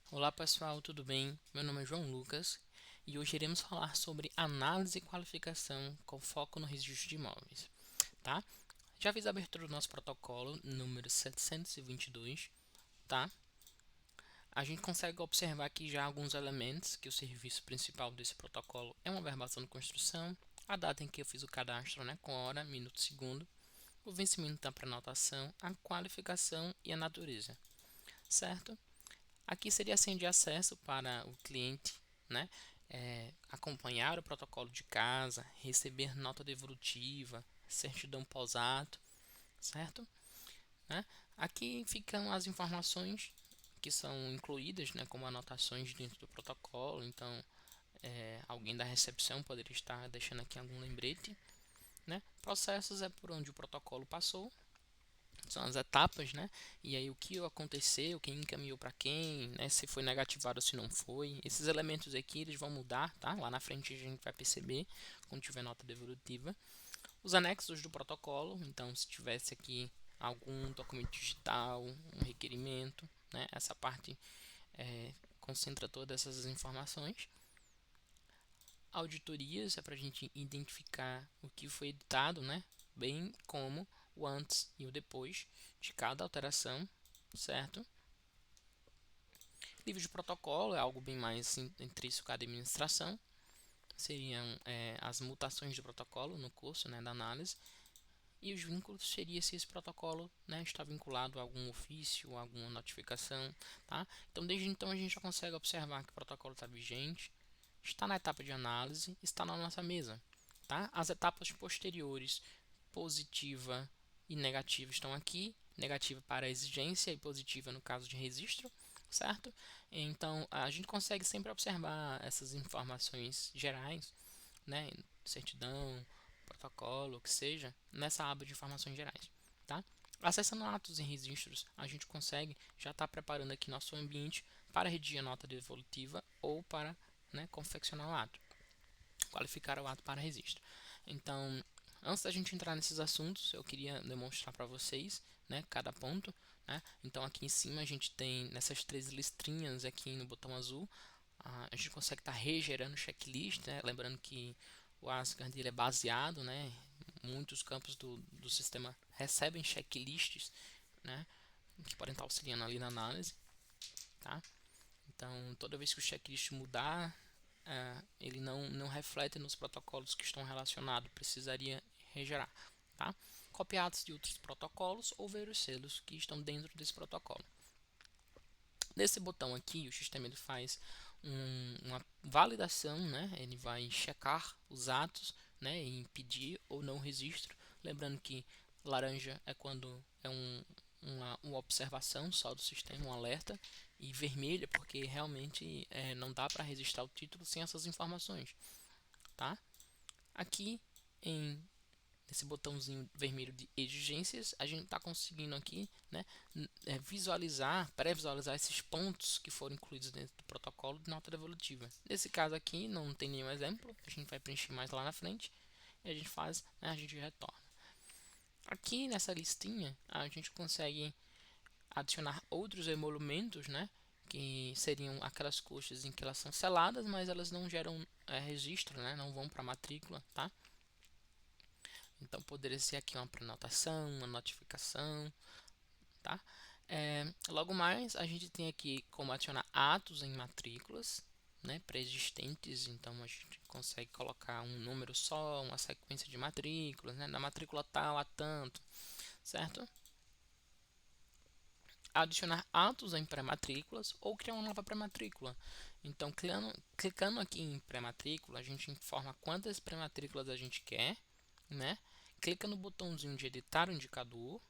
Olá pessoal, tudo bem? Meu nome é João Lucas e hoje iremos falar sobre análise e qualificação com foco no registro de imóveis, tá? Já fiz a abertura do nosso protocolo número 722, tá? A gente consegue observar aqui já alguns elementos que o serviço principal desse protocolo é uma verbação de construção, a data em que eu fiz o cadastro, né, com hora, minuto, segundo, o vencimento da prenotação, a qualificação e a natureza, certo? Aqui seria a senha de acesso para o cliente, né? Acompanhar o protocolo de casa, receber nota devolutiva, certidão pós-ato, certo? Né? Aqui ficam as informações que são incluídas, né, como anotações dentro do protocolo. Então, alguém da recepção poderia estar deixando aqui algum lembrete, né? Processos é por onde o protocolo passou, são as etapas, né? E aí o que aconteceu, quem encaminhou para quem, né? Se foi negativado ou se não foi. Esses elementos aqui eles vão mudar, tá? Lá na frente a gente vai perceber quando tiver nota devolutiva. Os anexos do protocolo, então se tivesse aqui algum documento digital, um requerimento, né? Essa parte concentra todas essas informações. Auditorias é para a gente identificar o que foi editado, né? Bem como o antes e o depois de cada alteração, certo? Livro de protocolo é algo bem mais intrínseco à administração, seriam as mutações de protocolo no curso, né, da análise, e os vínculos seria se esse protocolo, né, está vinculado a algum ofício, a alguma notificação, tá? Então desde então a gente já consegue observar que o protocolo está vigente, está na etapa de análise, está na nossa mesa, tá? As etapas posteriores, positiva e negativa, estão aqui. Negativa para a exigência e positiva no caso de registro, certo? Então a gente consegue sempre observar essas informações gerais, né? Certidão, protocolo, o que seja, nessa aba de informações gerais, tá? Acessando atos e registros, a gente consegue já estar preparando aqui nosso ambiente para redigir a nota devolutiva ou para, né, confeccionar o ato, qualificar o ato para registro. Então, antes da gente entrar nesses assuntos, eu queria demonstrar para vocês, né, cada ponto, né? Então, aqui em cima a gente tem nessas três listrinhas aqui no botão azul, a gente consegue estar regerando o checklist, né? Lembrando que o Asgard ele é baseado, né? Muitos campos do sistema recebem checklists, né? Que podem estar auxiliando ali na análise, tá? Então, toda vez que o checklist mudar, ele não reflete nos protocolos que estão relacionados, precisaria regerar, tá? Copiados de outros protocolos ou ver os selos que estão dentro desse protocolo. Nesse botão aqui, o sistema ele faz uma validação, né? Ele vai checar os atos, né? E impedir ou não registro. Lembrando que laranja é quando é uma observação só do sistema, um alerta, e vermelho é porque realmente não dá para registrar o título sem essas informações, tá? Aqui em nesse botãozinho vermelho de exigências, a gente está conseguindo aqui, né, visualizar, pré-visualizar esses pontos que foram incluídos dentro do protocolo de nota devolutiva. Nesse caso aqui, não tem nenhum exemplo, a gente vai preencher mais lá na frente e a gente faz, né, a gente retorna. Aqui nessa listinha, a gente consegue adicionar outros emolumentos, né, que seriam aquelas coxas em que elas são seladas, mas elas não geram registro, né, não vão para a matrícula, tá? Então poderia ser aqui uma prenotação, uma notificação, tá? Logo mais a gente tem aqui como adicionar atos em matrículas, né, pré-existentes. Então a gente consegue colocar um número só, uma sequência de matrículas, né, na matrícula tal a tanto, certo? Adicionar atos em pré-matrículas ou criar uma nova pré-matrícula. Então clicando aqui em pré-matrícula, a gente informa quantas pré-matrículas a gente quer, né? Clica no botãozinho de editar o indicador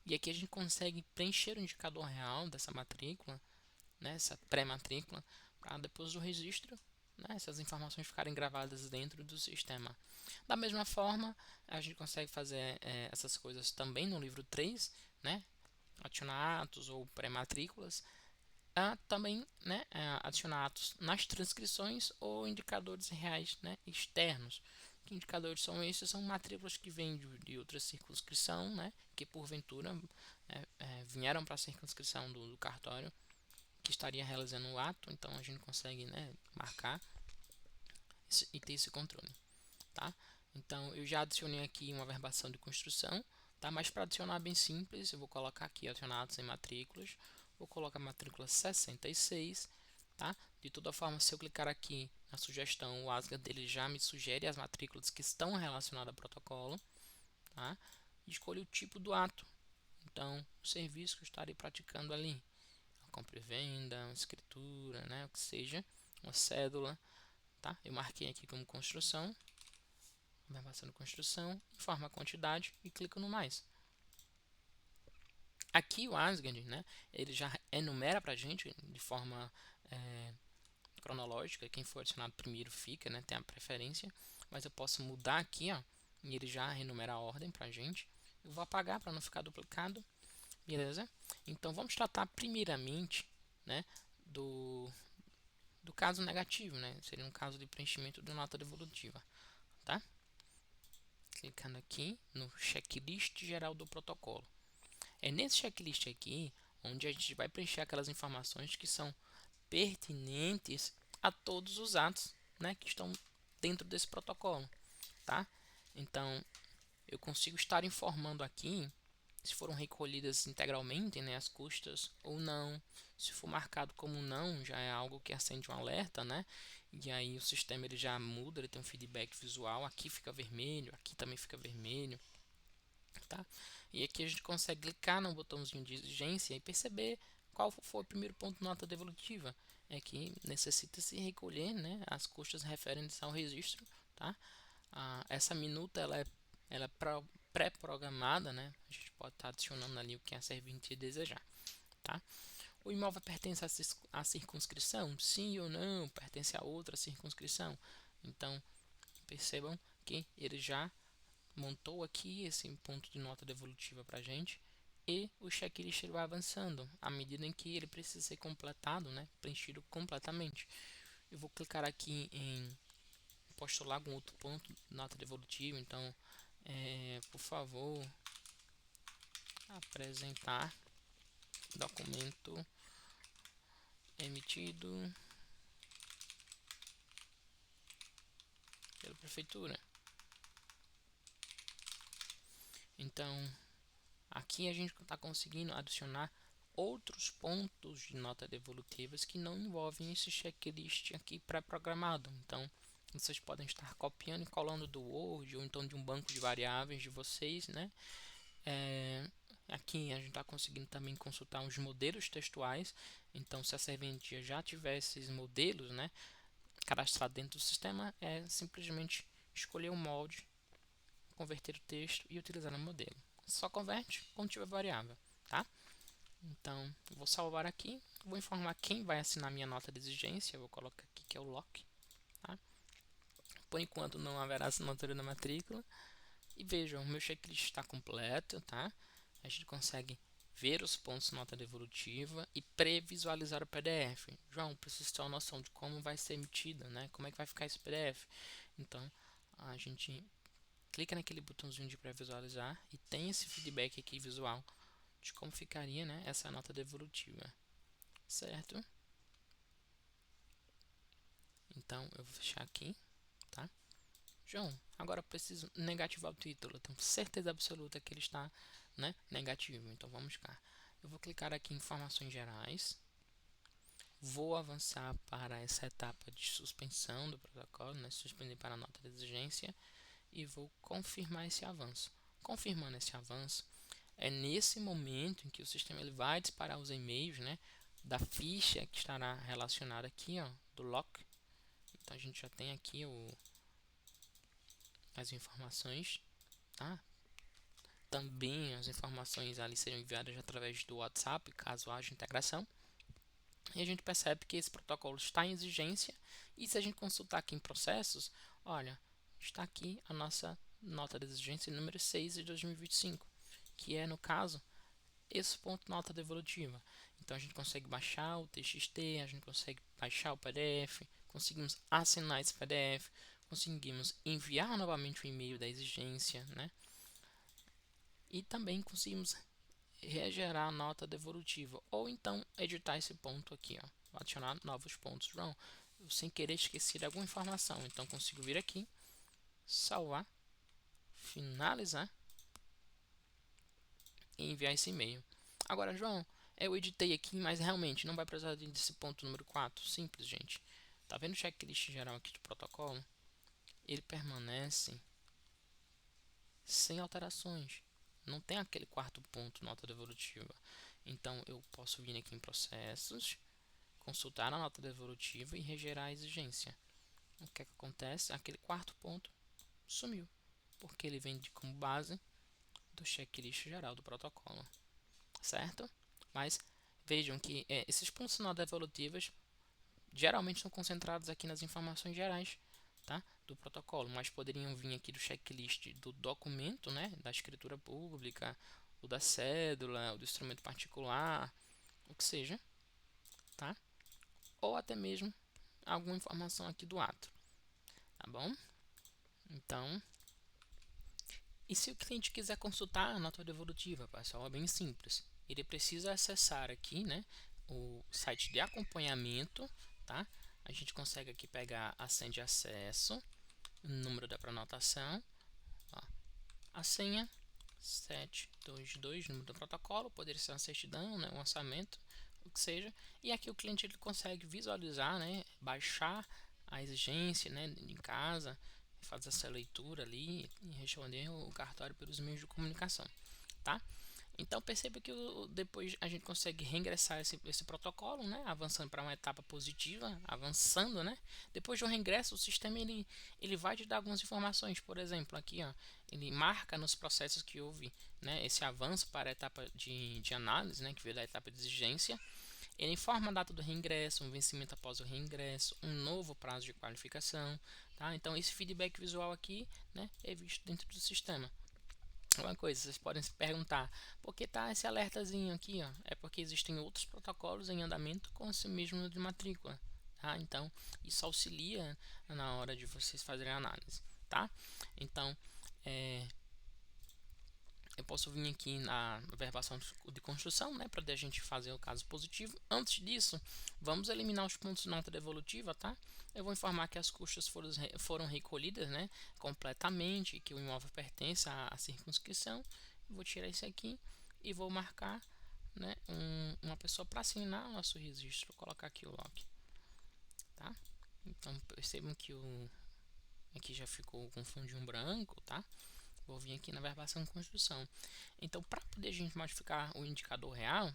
e aqui a gente consegue preencher o indicador real dessa matrícula, né, essa pré-matrícula, para depois do registro, né, essas informações ficarem gravadas dentro do sistema. Da mesma forma, a gente consegue fazer essas coisas também no livro 3, né, adicionar atos ou pré-matrículas, também, né, adicionar atos nas transcrições ou indicadores reais, né, externos. Que indicadores são esses? São matrículas que vêm de outra circunscrição, né, que porventura vieram para a circunscrição do cartório que estaria realizando o ato, então a gente consegue, né, marcar e ter esse controle, tá? Então eu já adicionei aqui uma verbação de construção, tá? Mas para adicionar bem simples, eu vou colocar aqui adicionar atos em matrículas, vou colocar a matrícula 66, tá? De toda forma, se eu clicar aqui na sugestão, o Asgard dele já me sugere as matrículas que estão relacionadas ao protocolo, tá? E escolho o tipo do ato, então o serviço que eu estarei praticando ali, a compra e venda, uma escritura, né? O que seja, uma cédula, tá? Eu marquei aqui como construção, verbação de construção, informa a quantidade e clico no mais. Aqui o Asgard, né, ele já enumera para a gente de forma cronológica, quem for adicionado primeiro fica, né, tem a preferência, mas eu posso mudar aqui, ó, e ele já enumera a ordem para a gente. Eu vou apagar para não ficar duplicado, beleza? Então vamos tratar primeiramente, né, do caso negativo, né, seria um caso de preenchimento de nota devolutiva, tá? Clicando aqui no checklist geral do protocolo. É nesse checklist aqui onde a gente vai preencher aquelas informações que são pertinentes a todos os atos, né, que estão dentro desse protocolo, tá? Então, eu consigo estar informando aqui se foram recolhidas integralmente, né, as custas ou não. Se for marcado como não, já é algo que acende um alerta, né? E aí o sistema ele já muda, ele tem um feedback visual. Aqui fica vermelho, aqui também fica vermelho, tá? E aqui a gente consegue clicar no botãozinho de exigência e perceber qual foi o primeiro ponto de nota devolutiva. É que necessita se recolher, né, as custas referentes ao registro, tá? Essa minuta ela é pré-programada, né? A gente pode estar adicionando ali o que a servente desejar, tá? O imóvel pertence à circunscrição? Sim ou não? Pertence a outra circunscrição? Então, percebam que ele já montou aqui esse ponto de nota devolutiva para a gente e o checklist vai avançando à medida em que ele precisa ser completado, né, preenchido completamente. Eu vou clicar aqui em postular algum outro ponto de nota devolutiva, então, por favor, apresentar documento emitido pela prefeitura. Então, aqui a gente está conseguindo adicionar outros pontos de nota devolutivas que não envolvem esse checklist aqui pré-programado. Então, vocês podem estar copiando e colando do Word ou então de um banco de variáveis de vocês, né? Aqui a gente está conseguindo também consultar os modelos textuais. Então, se a serventia já tiver esses modelos, né, cadastrados dentro do sistema, é simplesmente escolher o molde, converter o texto e utilizar o modelo. Só converte quando tiver variável, tá? Então, eu vou salvar aqui, vou informar quem vai assinar minha nota de exigência, eu vou colocar aqui que é o Loki, tá? Por enquanto não haverá assinatura na matrícula. E vejam, o meu checklist está completo, tá? A gente consegue ver os pontos de nota devolutiva e pré-visualizar o PDF. João, preciso ter uma noção de como vai ser emitida, né? Como é que vai ficar esse PDF. Então, a gente clica naquele botãozinho de pré-visualizar e tem esse feedback aqui visual de como ficaria, né, essa nota devolutiva, certo? Então eu vou fechar aqui, tá? João, agora eu preciso negativar o título. Eu tenho certeza absoluta que ele está, né, negativo. Então vamos cá. Eu vou clicar aqui em informações gerais. Vou avançar para essa etapa de suspensão do protocolo, né, suspender para a nota de exigência e vou confirmar esse avanço. Confirmando esse avanço, é nesse momento em que o sistema ele vai disparar os e-mails, né, da ficha que estará relacionada aqui, ó, do lock. Então a gente já tem aqui as informações, tá? Também as informações ali serão enviadas através do WhatsApp, caso haja integração. E a gente percebe que esse protocolo está em exigência. E se a gente consultar aqui em processos, olha, está aqui a nossa nota de exigência número 6 de 2025, que é, no caso, esse ponto nota devolutiva. Então a gente consegue baixar o TXT, a gente consegue baixar o PDF, conseguimos assinar esse PDF, conseguimos enviar novamente o e-mail da exigência, né? E também conseguimos regerar a nota devolutiva, ou então editar esse ponto aqui, ó, adicionar novos pontos. João, eu sem querer esqueci de alguma informação, então consigo vir aqui, salvar, finalizar e enviar esse e-mail. Agora, João, eu editei aqui, mas realmente não vai precisar desse ponto número 4. Simples, gente. Tá vendo o checklist geral aqui do protocolo? Ele permanece sem alterações. Não tem aquele quarto ponto, nota devolutiva. Então, eu posso vir aqui em processos, consultar a nota devolutiva e regerar a exigência. O que é que acontece? Aquele quarto ponto sumiu, porque ele vem como base do checklist geral do protocolo, certo? Mas vejam que esses pontos não devolutivos geralmente são concentrados aqui nas informações gerais, tá, do protocolo, mas poderiam vir aqui do checklist do documento, né, da escritura pública, o da cédula, o do instrumento particular, o que seja, tá? Ou até mesmo alguma informação aqui do ato, tá bom? Então, e se o cliente quiser consultar a nota devolutiva, pessoal, é bem simples. Ele precisa acessar aqui, né, o site de acompanhamento, tá? A gente consegue aqui pegar a senha de acesso, o número da prenotação, ó, a senha 722, número do protocolo, poderia ser uma certidão, né, um orçamento, o que seja. E aqui o cliente ele consegue visualizar, né, baixar a exigência, né, em casa, fazer essa leitura ali e responder o cartório pelos meios de comunicação, tá? Então perceba que depois a gente consegue reingressar esse protocolo, né, avançando para uma etapa positiva, avançando, né. Depois do reingresso, o sistema ele vai te dar algumas informações, por exemplo, aqui, ó, ele marca nos processos que houve, né, esse avanço para a etapa de análise, né, que veio da etapa de exigência. Ele informa a data do reingresso, um vencimento após o reingresso, um novo prazo de qualificação, tá? Então esse feedback visual aqui, né, é visto dentro do sistema. Uma coisa, vocês podem se perguntar, por que tá esse alertazinho aqui, ó? É porque existem outros protocolos em andamento com esse mesmo de matrícula, tá? Então, isso auxilia na hora de vocês fazerem a análise, tá? Então, eu posso vir aqui na verbação de construção, né, para a gente fazer o caso positivo. Antes disso, vamos eliminar os pontos de nota devolutiva, tá? Eu vou informar que as custas foram recolhidas, né, completamente, que o imóvel pertence à circunscrição. Vou tirar isso aqui e vou marcar, né, uma pessoa para assinar o nosso registro. Vou colocar aqui o lock, tá? Então percebam que aqui já ficou com fundinho branco, tá? Vou vir aqui na verbação de construção. Então, para poder a gente modificar o indicador real,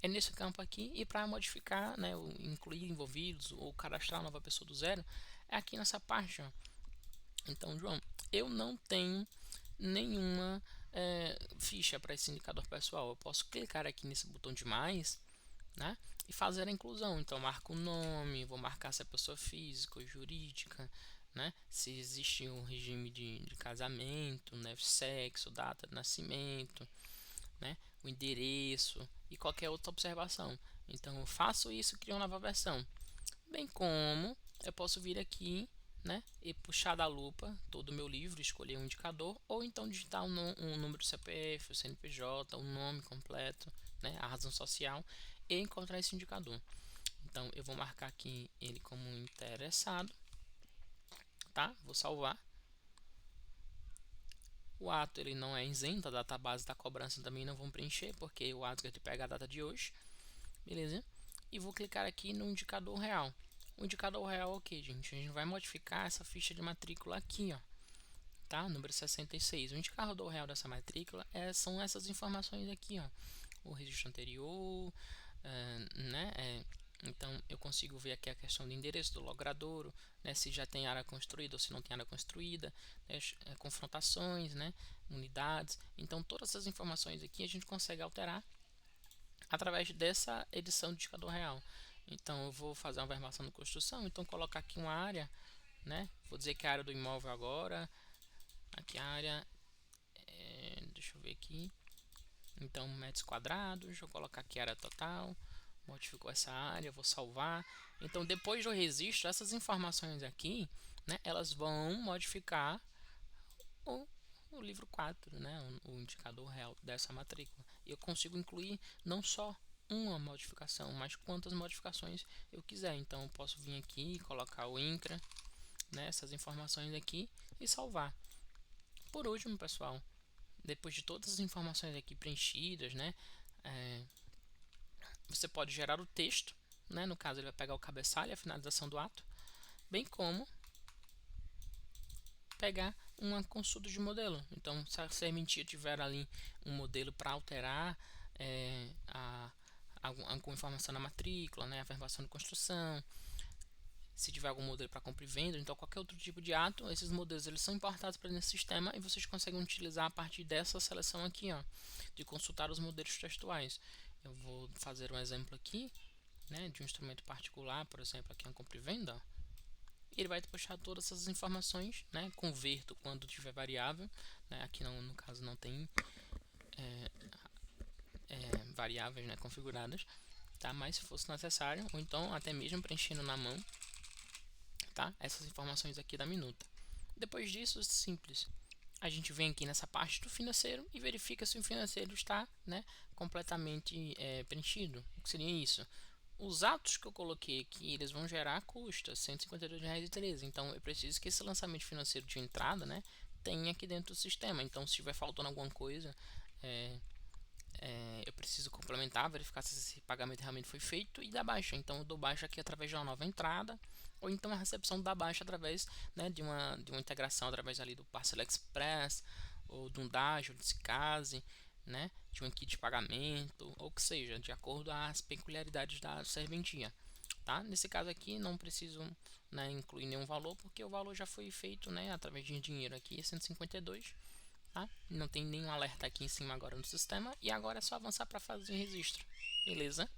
é nesse campo aqui. E para modificar, né, incluir envolvidos ou cadastrar uma nova pessoa do zero, é aqui nessa parte, ó. Então, João, eu não tenho nenhuma ficha para esse indicador pessoal. Eu posso clicar aqui nesse botão de mais, né, e fazer a inclusão. Então, eu marco o nome, vou marcar se é pessoa física ou jurídica, né, se existe um regime de casamento, né, sexo, data de nascimento, né, o endereço e qualquer outra observação. Então, eu faço isso e crio uma nova versão. Bem como eu posso vir aqui, né, e puxar da lupa todo o meu livro, escolher um indicador, ou então digitar um número do CPF, o CNPJ, o nome completo, né, a razão social, e encontrar esse indicador. Então eu vou marcar aqui ele como interessado, tá? Vou salvar. O ato ele não é isento, a database da cobrança também não vão preencher, porque o ato que pega a data de hoje, beleza? E vou clicar aqui no indicador real. O indicador real é o que, gente? A gente vai modificar essa ficha de matrícula aqui, ó, tá? Número 66. O indicador real dessa matrícula são essas informações aqui, ó. O registro anterior, né? Então eu consigo ver aqui a questão do endereço do logradouro, né, se já tem área construída ou se não tem área construída, né, confrontações, né, unidades. Então todas essas informações aqui a gente consegue alterar através dessa edição do indicador real. Então eu vou fazer uma verbação de construção, então colocar aqui uma área, né, vou dizer que é a área do imóvel agora, aqui a área, deixa eu ver aqui, então metros quadrados, vou colocar aqui a área total, modificou essa área, vou salvar. Então depois do registro, essas informações aqui, né, elas vão modificar o, o livro 4, né, o indicador real dessa matrícula. eu consigo incluir não só uma modificação, mas quantas modificações eu quiser. Então eu posso vir aqui, colocar o INCRA, né, essas informações aqui e salvar. Por último, pessoal, depois de todas as informações aqui preenchidas, né, você pode gerar o texto, né, no caso ele vai pegar o cabeçalho e a finalização do ato, bem como pegar uma consulta de modelo. Então, se a serventia tiver ali um modelo para alterar alguma informação na matrícula, né, a verbação de construção, se tiver algum modelo para compra e venda, então qualquer outro tipo de ato, esses modelos eles são importados para esse sistema e vocês conseguem utilizar a partir dessa seleção aqui, ó, de consultar os modelos textuais. Eu vou fazer um exemplo aqui, né, de um instrumento particular, por exemplo, aqui é um compra e venda, ó. Ele vai puxar todas essas informações, né, converto quando tiver variável, né, aqui não, no caso não tem variáveis, né, configuradas, tá, mas se fosse necessário, ou então até mesmo preenchendo na mão, tá, essas informações aqui da minuta. Depois disso, simples, a gente vem aqui nessa parte do financeiro e verifica se o financeiro está, né, completamente preenchido. O que seria isso? Os atos que eu coloquei aqui, eles vão gerar custo, R$ 152,13. Então, eu preciso que esse lançamento financeiro de entrada, né, tenha aqui dentro do sistema. Então, se estiver faltando alguma coisa, eu preciso complementar, verificar se esse pagamento realmente foi feito e dar baixa. Então, eu dou baixa aqui através de uma nova entrada, ou então a recepção da baixa através, né, de uma integração através ali do Parcela Express, ou de um Dagio, de Case, né, de um kit de pagamento, ou que seja, de acordo às peculiaridades da serventia. Tá? Nesse caso aqui, não preciso, né, incluir nenhum valor, porque o valor já foi feito, né, através de dinheiro aqui, 152. Tá? Não tem nenhum alerta aqui em cima agora no sistema. E agora é só avançar para a fase de registro. Beleza?